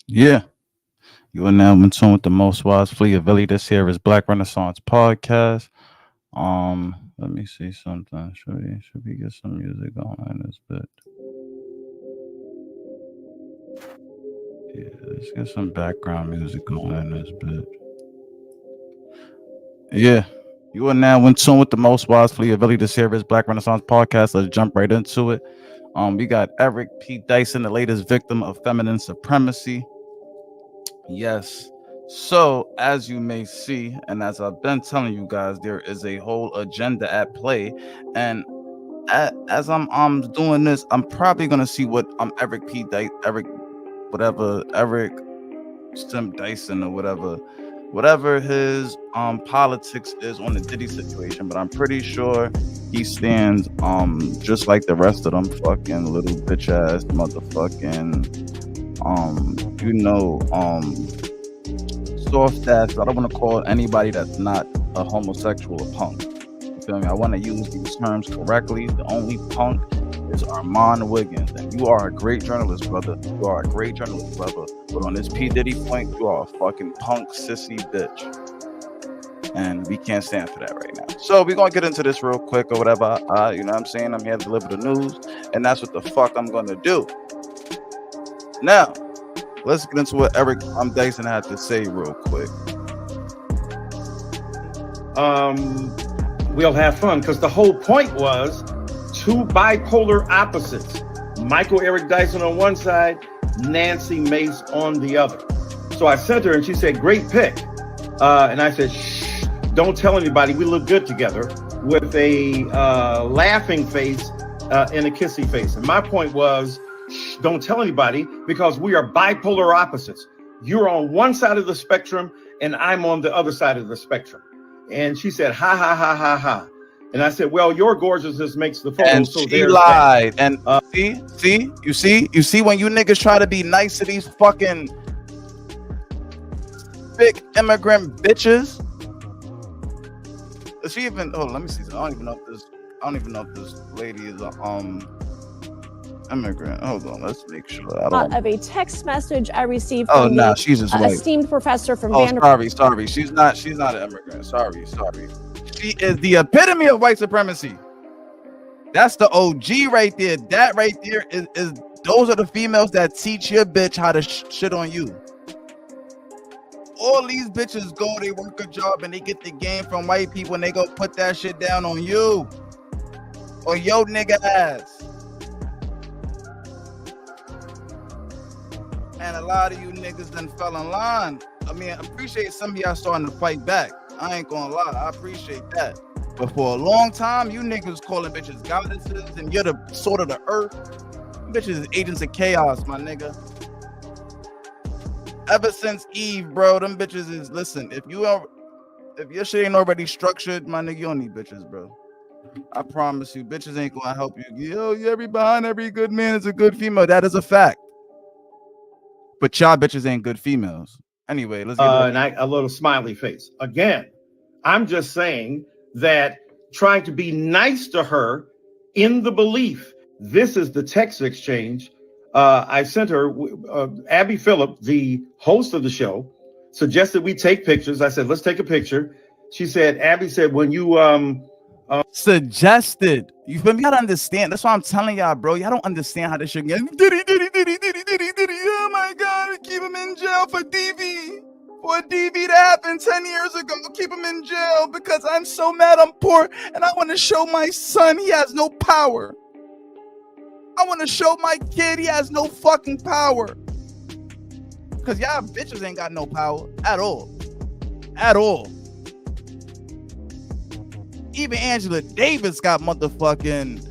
Yeah, you are now in tune with the most wise fleet of Billy. This here is Black Renaissance Podcast. Let me see something. Should we get some music going in this bit? Yeah, let's get some background music going in this bit. Yeah. You are now in tune with the most wise fleet of Billy. This here is Black Renaissance Podcast. Let's jump right into it. We got Eric P. Dyson, the latest victim of feminine supremacy. Yes. So, as you may see, and as I've been telling you guys, there is a whole agenda at play. And as I'm doing this, I'm probably gonna see what Eric whatever Eric Stem Dyson or whatever his politics is on the Diddy situation. But I'm pretty sure he stands just like the rest of them fucking little bitch ass motherfucking soft ass. I don't want to call anybody that's not a homosexual a punk. You feel me? I want to use these terms correctly. The only punk is Armand Wiggins, and you are a great journalist, brother. You are a great journalist, brother. But on this P Diddy point, you are a fucking punk sissy bitch, and we can't stand for that right now. So we're gonna get into this real quick or whatever. You know what I'm saying? I'm here to deliver the news, and that's what the fuck I'm gonna do. Now, let's get into what Eric Dyson had to say real quick. We'll have fun because the whole point was two bipolar opposites. Michael Eric Dyson on one side, Nancy Mace on the other. So I sent her and she said, great pick. And I said, shh, don't tell anybody. We look good together, with a laughing face and a kissy face. And my point was, don't tell anybody, because we are bipolar opposites. You're on one side of the spectrum and I'm on the other side of the spectrum. And she said, ha, ha, ha, ha, ha. And I said, well, your gorgeousness makes the photo. And so she lied. And you see when you niggas try to be nice to these fucking big immigrant bitches. Is she even, let me see. I don't even know if this lady is a immigrant. Hold on, let's make sure. Of a text message I received from the she's just white. esteemed professor from Vanderbilt. Sorry. She's not an immigrant. Sorry. She is the epitome of white supremacy. That's the OG right there. That right there is those are the females that teach your bitch how to shit on you. All these bitches go, they work a job and they get the game from white people and they go put that shit down on you or yo nigga ass. And a lot of you niggas done fell in line. I mean, I appreciate some of y'all starting to fight back. I ain't gonna lie, I appreciate that. But for a long time, you niggas calling bitches goddesses and you're the sort of the earth. Bitches is agents of chaos, my nigga. Ever since Eve, bro, them bitches is, listen, if your shit ain't already structured, my nigga, you don't need bitches, bro. I promise you, bitches ain't gonna help you. Yo, behind every good man is a good female. That is a fact. But y'all bitches ain't good females. Anyway, let's get a little smiley face. Again, I'm just saying that trying to be nice to her in the belief, this is the text exchange. I sent her, Abby Phillip, the host of the show, suggested we take pictures. I said, let's take a picture. Abby said, when you suggested, you feel me? You gotta understand. That's why I'm telling y'all, bro. Y'all don't understand how this shit get. Diddy. Oh my God, keep him in jail for DV. For a DV that happened 10 years ago. Keep him in jail because I'm so mad I'm poor and I want to show my son he has no power. I want to show my kid he has no fucking power. Because y'all bitches ain't got no power at all. At all. Even Angela Davis got motherfucking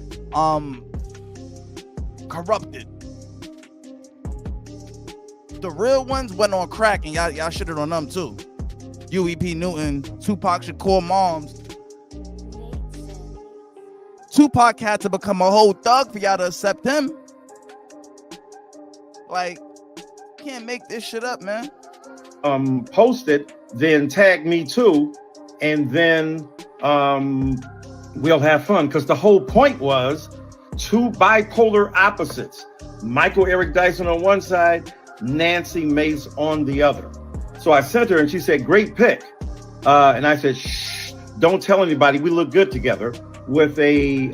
corrupted. The real ones went on crack and y'all shitted on them too. UEP Newton, Tupac Shakur moms. Tupac had to become a whole thug for y'all to accept him. Like, can't make this shit up, man. Post it, then tag me too, and then we'll have fun. Because the whole point was two bipolar opposites. Michael Eric Dyson on one side, Nancy Mace on the other. So I sent her and she said, great pic. And I said, shh, don't tell anybody. We look good together, with a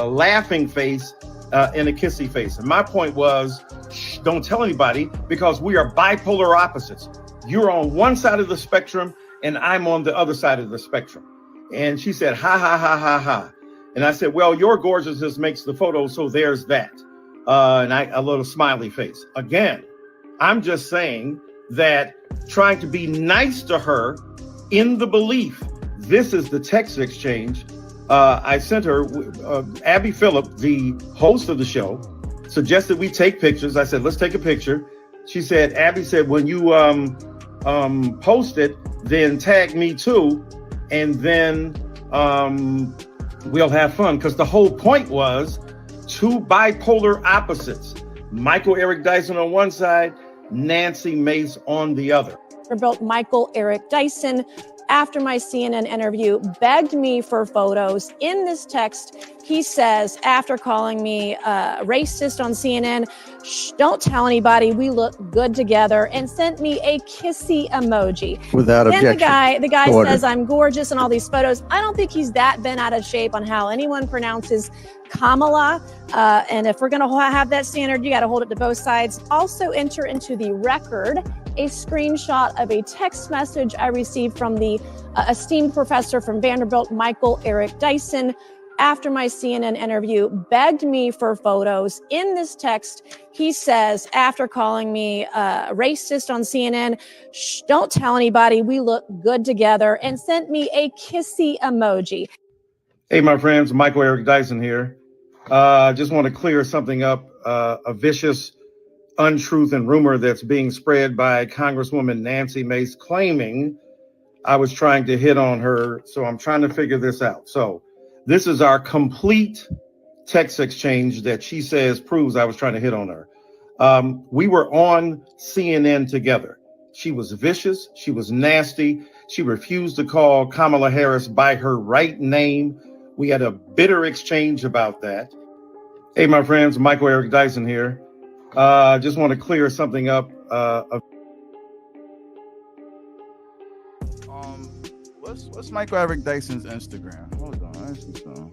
laughing face and a kissy face. And my point was, shh, don't tell anybody, because we are bipolar opposites. You're on one side of the spectrum and I'm on the other side of the spectrum. And she said, ha, ha, ha, ha, ha. And I said, well, your gorgeousness makes the photo, so there's that. And a little smiley face. Again, I'm just saying that, trying to be nice to her in the belief this is the text exchange. I sent her, Abby Phillip, the host of the show, suggested we take pictures. I said, let's take a picture. She said, Abby said, when you post it, then tag me too. And then we'll have fun. Because the whole point was two bipolar opposites. Michael Eric Dyson on one side, Nancy Mace on the other. Michael Eric Dyson, after my CNN interview, begged me for photos. In this text, he says, after calling me racist on CNN, shh, don't tell anybody, we look good together, and sent me a kissy emoji. Without objection. Then the guy Order. says I'm gorgeous in all these photos. I don't think he's that bent out of shape on how anyone pronounces Kamala. And if we're going to have that standard, you got to hold it to both sides. Also enter into the record a screenshot of a text message I received from the esteemed professor from Vanderbilt, Michael Eric Dyson, after my CNN interview, begged me for photos. In this text, he says, after calling me racist on CNN, shh, don't tell anybody, we look good together, and sent me a kissy emoji. Hey, my friends, Michael Eric Dyson here. Just want to clear something up, a vicious untruth and rumor that's being spread by Congresswoman Nancy Mace, claiming I was trying to hit on her. So I'm trying to figure this out. So this is our complete text exchange that she says proves I was trying to hit on her. We were on CNN together. She was vicious. She was nasty. She refused to call Kamala Harris by her right name. We had a bitter exchange about that. Hey, my friends, Michael Eric Dyson here. Just want to clear something up. What's Michael Eric Dyson's Instagram? Hold on, I see something.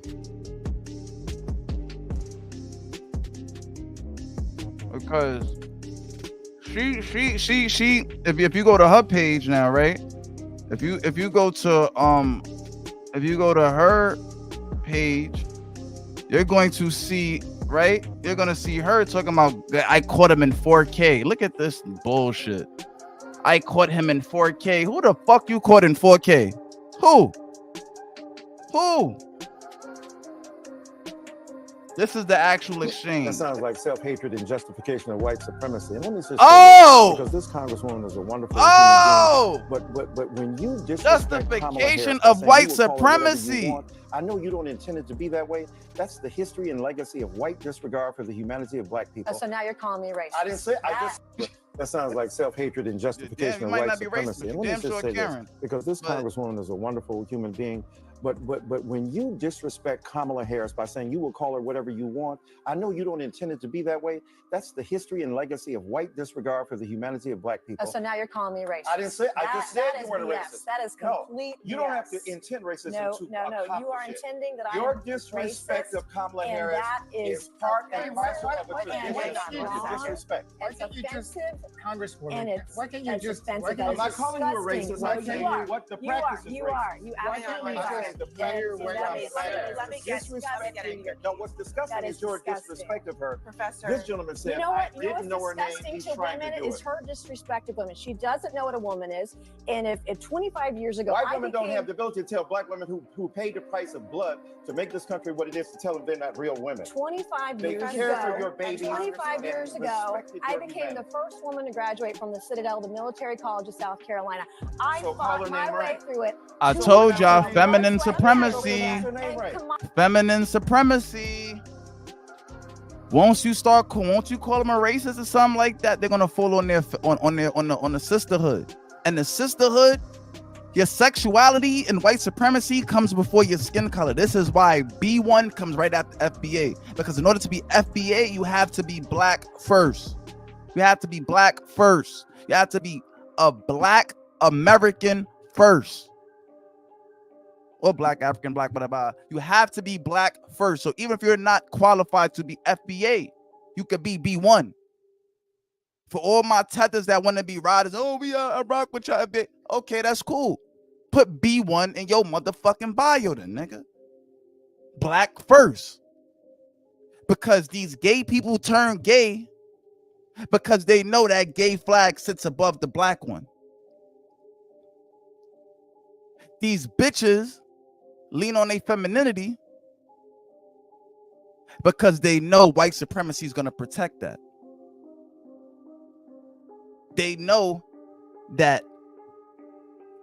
Because she if you go to her page now, right? If you go to her page, you're going to see, right? You're gonna see her talking about, I caught him in 4K. Look at this bullshit. I caught him in 4K. Who the fuck you caught in 4K? Who? This is the actual exchange. That sounds like self-hatred and justification of white supremacy. And let me just say Oh! this, because this congresswoman is a wonderful Oh! human being. But when you Justification of white supremacy. I know you don't intend it to be that way. That's the history and legacy of white disregard for the humanity of black people. So now you're calling me racist. I didn't say. That sounds like self-hatred and justification of white supremacy. And let me just say this, because this congresswoman is a wonderful human being. But when you disrespect Kamala Harris by saying you will call her whatever you want, I know you don't intend it to be that way. That's the history and legacy of white disregard for the humanity of black people. So now you're calling me racist. I didn't say. I just said you weren't racist. That is complete. No, you don't have to intend racism. No. You are intending that your disrespect of Kamala Harris is part and parcel of a tradition. Disrespect. It's offensive, Congresswoman. Why can't you just? I'm not calling you a racist. I'm telling you what the practice is. You are. You absolutely are. The prayer way disrespecting. No, what's disgusting is your disrespect of her. Professor, this gentleman said, I didn't know her name. He's trying to do it. Is her disrespect of women. She doesn't know what a woman is. And if 25 years ago, white women don't have the ability to tell black women who paid the price of blood to make this country what it is, to tell them they're not real women. 25 years ago, they care for your babies. 25 years ago, I became the first woman to graduate from the Citadel, the Military College of South Carolina. I fought my way through it. I told y'all, feminine supremacy. Feminine supremacy. Once you call them a racist or something like that, they're gonna fall on the sisterhood. And the sisterhood, your sexuality and white supremacy comes before your skin color. This is why B1 comes right after FBA. Because in order to be FBA, you have to be black first. You You have to be black first. You have to be a black American first. Or black, African, black, whatever. You have to be black first. So even if you're not qualified to be FBA, you could be B1. For all my tethers that want to be riders, I rock with y'all. Okay, that's cool. Put B1 in your motherfucking bio then, nigga. Black first. Because these gay people turn gay because they know that gay flag sits above the black one. These bitches lean on their femininity because they know white supremacy is going to protect that. They know that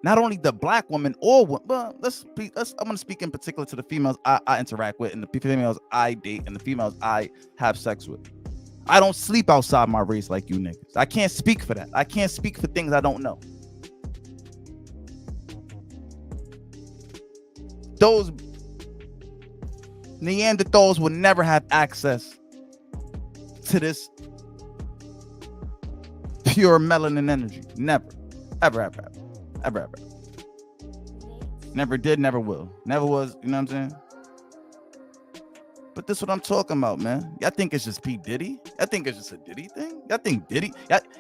not only the black woman or well, I'm going to speak in particular to the females I interact with and the females I date and the females I have sex with. I don't sleep outside my race like you niggas. I can't speak for that. I can't speak for things I don't know. Those Neanderthals will never have access to this pure melanin energy. Never. Ever. Never did, never will. Never was, you know what I'm saying? But this is what I'm talking about, man. Y'all think it's just P. Diddy? Y'all think it's just a Diddy thing? Y'all think Diddy?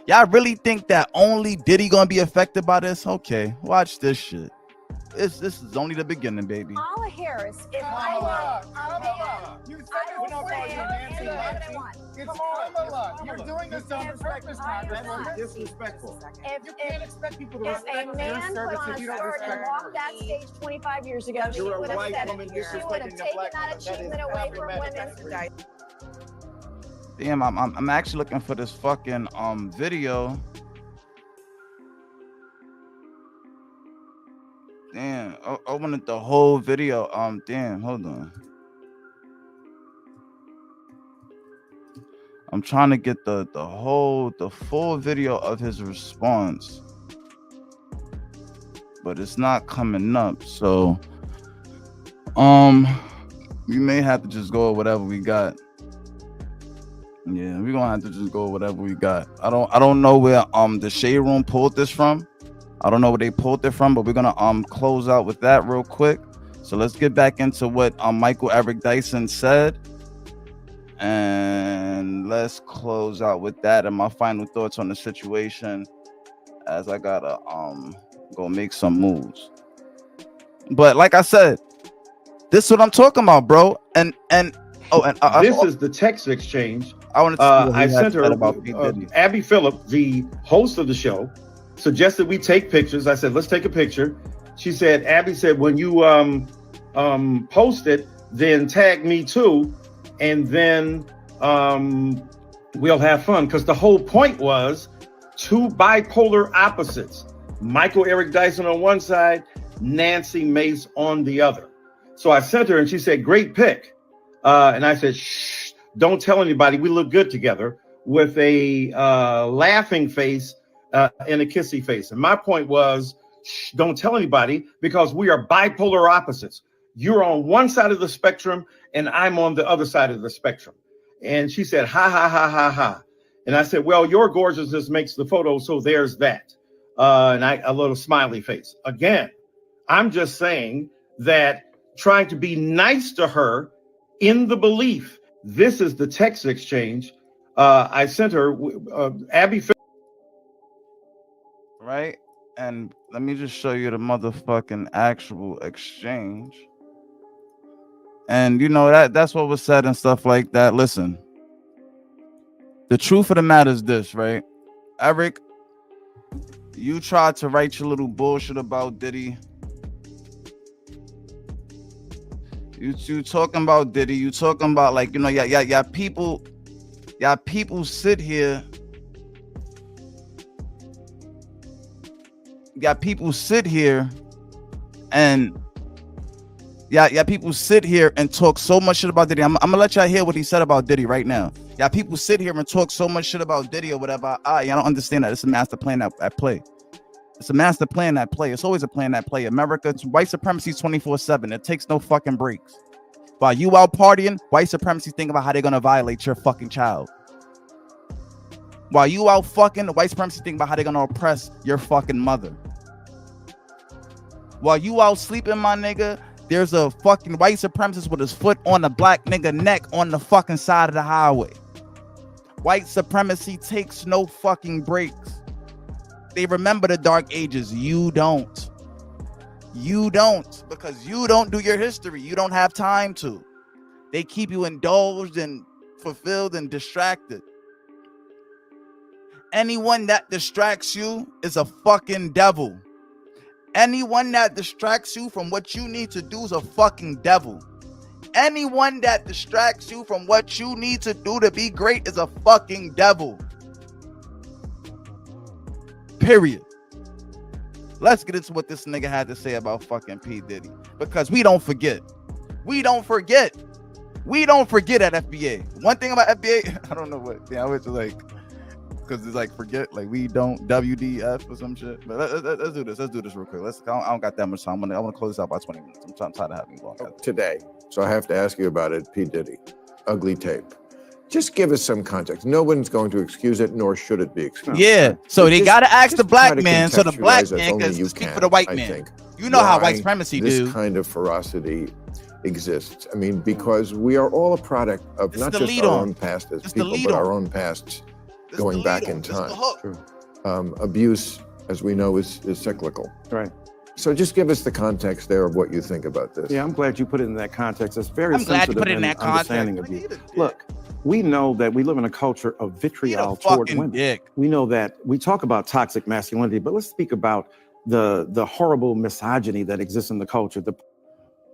Y'all really think that only Diddy gonna be affected by this? Okay, watch this shit. This is only the beginning, baby. Kamala Harris is You said there's no question, Nancy. It's Kamala. You're doing this on purpose, Congresswoman. Disrespectful. You can't expect people to If respect a man your put service on if a you don't skirt and respect walked that stage 25 years ago, she You're would a have white said woman it. She would have disrespecting the taken black that woman. That achievement is away from problematic. women. Damn, I'm actually looking for this fucking video. Damn, I wanted the whole video. Damn, hold on. I'm trying to get the full video of his response, but it's not coming up. So, we may have to just go with whatever we got. Yeah, we're gonna have to just go with whatever we got. I don't know where the Shade Room pulled this from. I don't know where they pulled it from, but we're gonna close out with that real quick. So let's get back into what Michael Eric Dyson said, and let's close out with that and my final thoughts on the situation, as I gotta go make some moves. But like I said, this is what I'm talking about, bro. And this is the text exchange. I wanted to see what I sent her about Abby Phillip, the host of the show, suggested we take pictures. I said, let's take a picture. She said, Abby said, when you post it, then tag me too, and then we'll have fun. Because the whole point was two bipolar opposites. Michael Eric Dyson on one side, Nancy Mace on the other. So I sent her and she said, great pick. And I said, shh, don't tell anybody. We look good together, with a laughing face and a kissy face. And my point was, shh, don't tell anybody, because we are bipolar opposites. You're on one side of the spectrum and I'm on the other side of the spectrum. And she said, ha, ha, ha, ha, ha. And I said, well, your gorgeousness makes the photo, so there's that. And a little smiley face. Again, I'm just saying that, trying to be nice to her in the belief, this is the text exchange. I sent her Abby. Right? And let me just show you the motherfucking actual exchange. And you know, that's what was said and stuff like that. Listen, the truth of the matter is this, right? Eric, you tried to write your little bullshit about Diddy. You talking about Diddy, you talking about, like, you know, yeah, people sit here. People sit here and people sit here and talk so much shit about Diddy. I'm gonna let y'all hear what he said about Diddy right now. Yeah, people sit here and talk so much shit about Diddy or whatever. Y'all don't understand that it's a master plan at play. It's a master plan at play. It's always a plan at play. America, white supremacy 24/7. It takes no fucking breaks. While you out partying, white supremacy think about how they're gonna violate your fucking child. While you out fucking, the white supremacy think about how they're gonna oppress your fucking mother. While you out sleeping, my nigga, there's a fucking white supremacist with his foot on a black nigga neck on the fucking side of the highway. White supremacy takes no fucking breaks. They remember the dark ages. You don't. You don't, because you don't do your history. You don't have time to. They keep you indulged and fulfilled and distracted. Anyone that distracts you is a fucking devil. Anyone that distracts you from what you need to do is a fucking devil. Anyone that distracts you from what you need to do to be great is a fucking devil. Period. Let's get into what this nigga had to say about fucking P. Diddy. Because we don't forget. We don't forget. We don't forget at FBA. One thing about FBA, I don't know what. Yeah, I was like, because it's like forget, like we don't WDF or some shit. But let's do this. Let's do this real quick. I don't got that much time. I want to close this out by 20 minutes. I'm tired of having long. Today, so I have to ask you about it. P. Diddy, ugly tape. Just give us some context. No one's going to excuse it, nor should it be excused. Yeah. So But they just- got to ask the just black try to man, so the black contextualize as man only can you speak can, for the white I man. think, You know how why white supremacy this do. kind of ferocity exists. I mean, because we are all a product of This not is the just lead our on. own past as This is the people, lead but on. our own pasts This going is the back lead in on. This is the time. hook. Abuse, as we know, is cyclical. Right. So just give us the context there of what you think about this. Yeah, I'm glad you put it in that context. It's very I'm glad you sensitive put it in and that context. understanding of you. Look, we know that we live in a culture of Eat a vitriol toward fucking women. dick. We know that we talk about toxic masculinity, but let's speak about the horrible misogyny that exists in the culture.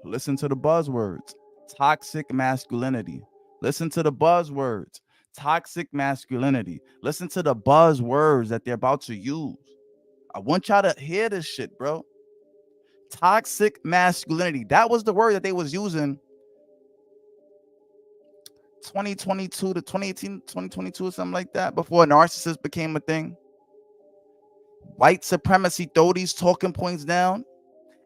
Listen to the buzzwords. Toxic masculinity. Listen to the buzzwords. Toxic masculinity. Listen to the buzzwords that they're about to use. I want y'all to hear this shit, bro. Toxic masculinity. That was the word that they was using 2022 to 2018, 2022 or something like that, before narcissist became a thing. White supremacy throw these talking points down,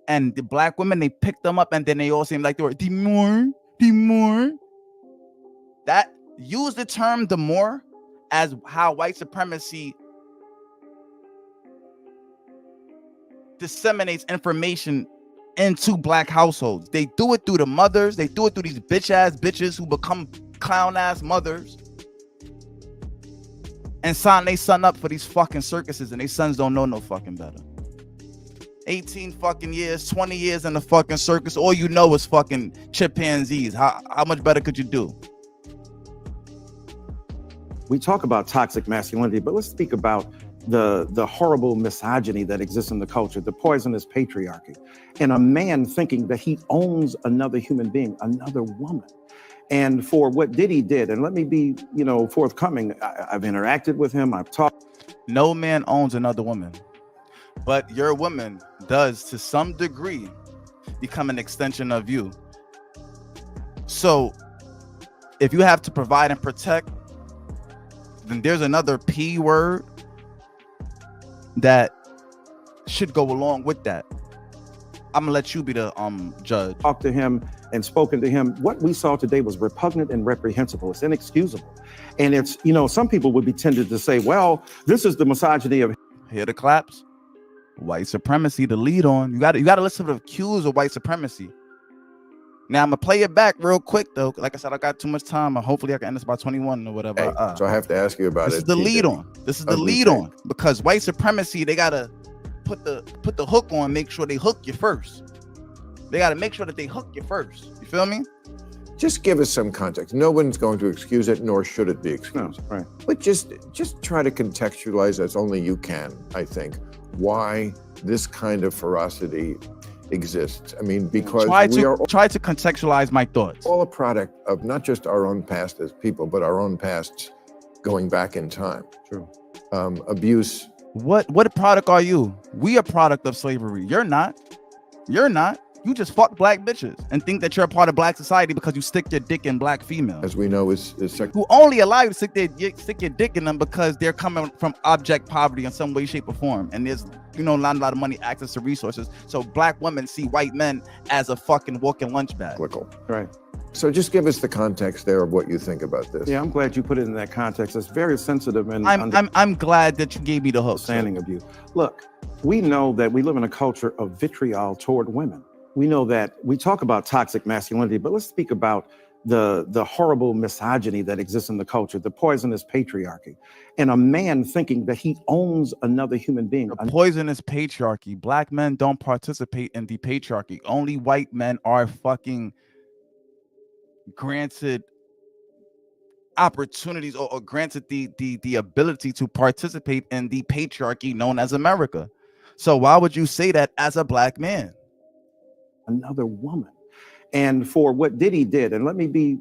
and the black women, they pick them up, and then they all seem like they were demure. That use the term demure as how white supremacy disseminates information into black households. They do it through the mothers. They do it through these bitch ass bitches who become clown ass mothers and sign they son up for these fucking circuses, and they sons don't know no fucking better. 18 fucking years, 20 years in the fucking circus. All you know is fucking chimpanzees. How much better could you do? We talk about toxic masculinity, but let's speak about the horrible misogyny that exists in the culture, the poisonous patriarchy, and a man thinking that he owns another human being, another woman. And for what Diddy did, and let me be, forthcoming, I've interacted with him, I've talked. No man owns another woman, but your woman does to some degree become an extension of you. So if you have to provide and protect, then there's another P word that should go along with that. I'm gonna let you be the judge. Talked to him and spoken to him. What we saw today was repugnant and reprehensible. It's inexcusable. And it's, some people would be tempted to say, well, this is the misogyny of. Hear the claps? White supremacy, the lead on. You gotta listen to the cues of white supremacy. Now I'm gonna play it back real quick though. Like I said, I got too much time. Hopefully I can end this by 21 or whatever. Hey, so I have to ask you about this it. is the P. lead Diddy. on. This is the Ugly lead tape. on, because white supremacy, they gotta put the hook on. Make sure they hook you first. They gotta make sure that they hook you first. You feel me? Just give us some context. No one's going to excuse it, nor should it be excused. Right. But just try to contextualize as only you can, I think, why this kind of ferocity exists. I mean, because we are try to contextualize my thoughts. all a product of not just our own past as people, but our own pasts going back in time. True. Abuse. What product are you? We a product of slavery. You're not. You just fuck black bitches and think that you're a part of black society because you stick your dick in black females. As we know, is Who only allow you to stick your dick in them because they're coming from abject poverty in some way, shape, or form. And there's, not a lot of money, access to resources. So black women see white men as a fucking walking lunch bag. cyclical. Right. So just give us the context there of what you think about this. Yeah, I'm glad you put it in that context. It's very sensitive, and I'm glad that you gave me the hook. Understanding of you. Look, we know that we live in a culture of vitriol toward women. We know that we talk about toxic masculinity, but let's speak about the horrible misogyny that exists in the culture, the poisonous patriarchy, and a man thinking that he owns another human being. The poisonous patriarchy. Black men don't participate in the patriarchy. Only white men are fucking granted opportunities or granted the ability to participate in the patriarchy known as America. So why would you say that as a black man? Another woman. And for what Diddy did, and let me be,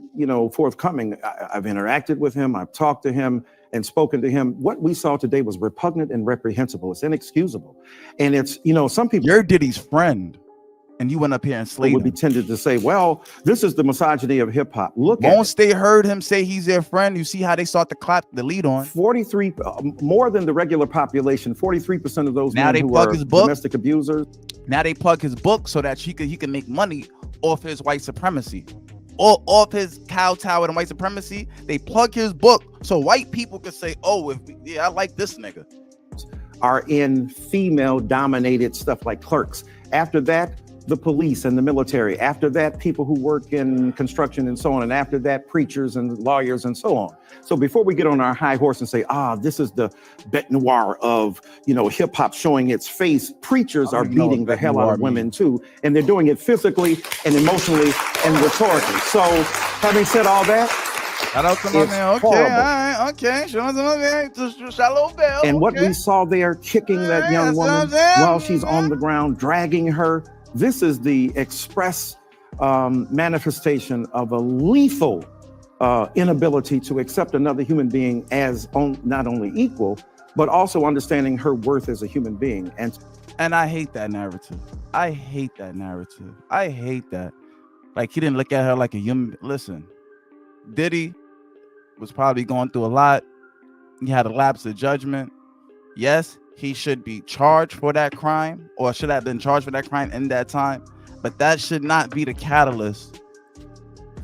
forthcoming. I've interacted with him, I've talked to him and spoken to him. What we saw today was repugnant and reprehensible. It's inexcusable. And it's, some people. You're Diddy's friend, and you went up here and slayed him. Would be tended to say, well, this is the misogyny of hip hop. Look at it. Once they heard him say he's their friend, you see how they start to clap the lead on. 43, more than the regular population, 43% of those now men they who plug are his book. Domestic abusers. Now they plug his book so that he can make money off his white supremacy, or off his kowtow and white supremacy. They plug his book so white people can say, "Oh, I like this nigga." Are in female-dominated stuff like clerks. After that, the police and the military. After that, people who work in construction and so on. And after that, preachers and lawyers and so on. So before we get on our high horse and say, this is the bête noire of, hip hop showing its face, preachers are beating the hell out of women too. And they're doing it physically and emotionally and rhetorically. So having said all that, shout out to my man. Okay, horrible. All right, okay. Shout out to my man. Shallow Bell. And what we saw there, kicking that young woman while she's on the ground, dragging her. This is the express manifestation of a lethal inability to accept another human being as not only equal, but also understanding her worth as a human being. And I hate that narrative. I hate that. Like, he didn't look at her like a human. Listen, Diddy was probably going through a lot. He had a lapse of judgment. Yes, he should be charged for that crime, or should have been charged for that crime in that time. But that should not be the catalyst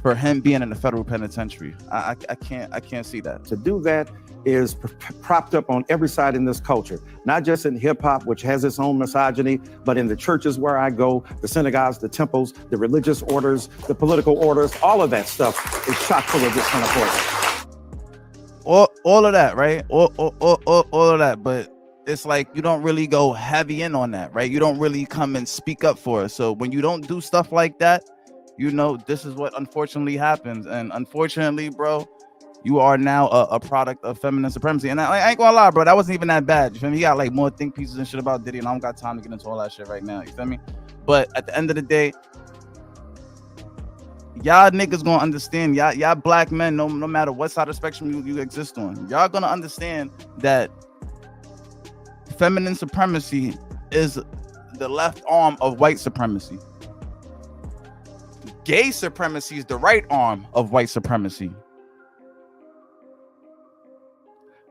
for him being in the federal penitentiary. I can't see that. To do that is propped up on every side in this culture, not just in hip hop, which has its own misogyny, but in the churches where I go, the synagogues, the temples, the religious orders, the political orders, all of that stuff is chock full of this kind of poison. All of that, right? All of that, but it's like you don't really go heavy in on that, right? You don't really come and speak up for us. So when you don't do stuff like that, this is what unfortunately happens. And unfortunately, bro, you are now a product of feminine supremacy. And I ain't gonna lie, bro, that wasn't even that bad. You feel me? He got like more think pieces and shit about Diddy, and I don't got time to get into all that shit right now. You feel me? But at the end of the day, y'all niggas gonna understand, y'all black men, no matter what side of the spectrum you exist on, y'all gonna understand that feminine supremacy is the left arm of white supremacy. Gay supremacy is the right arm of white supremacy.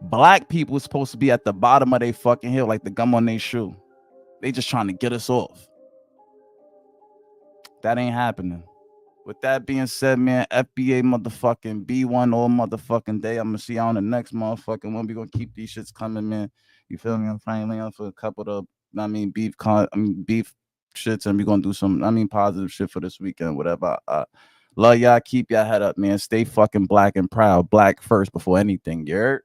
Black people are supposed to be at the bottom of their fucking hill like the gum on their shoe. They just trying to get us off. That ain't happening. With that being said, man, FBA motherfucking B1 all motherfucking day. I'm gonna see you on the next motherfucking one. We gonna keep these shits coming, man. You feel me? I'm finally on for a couple of beef shits, and we gonna do some positive shit for this weekend, whatever. Love y'all. Keep your head up, man. Stay fucking black and proud. Black first before anything. You heard?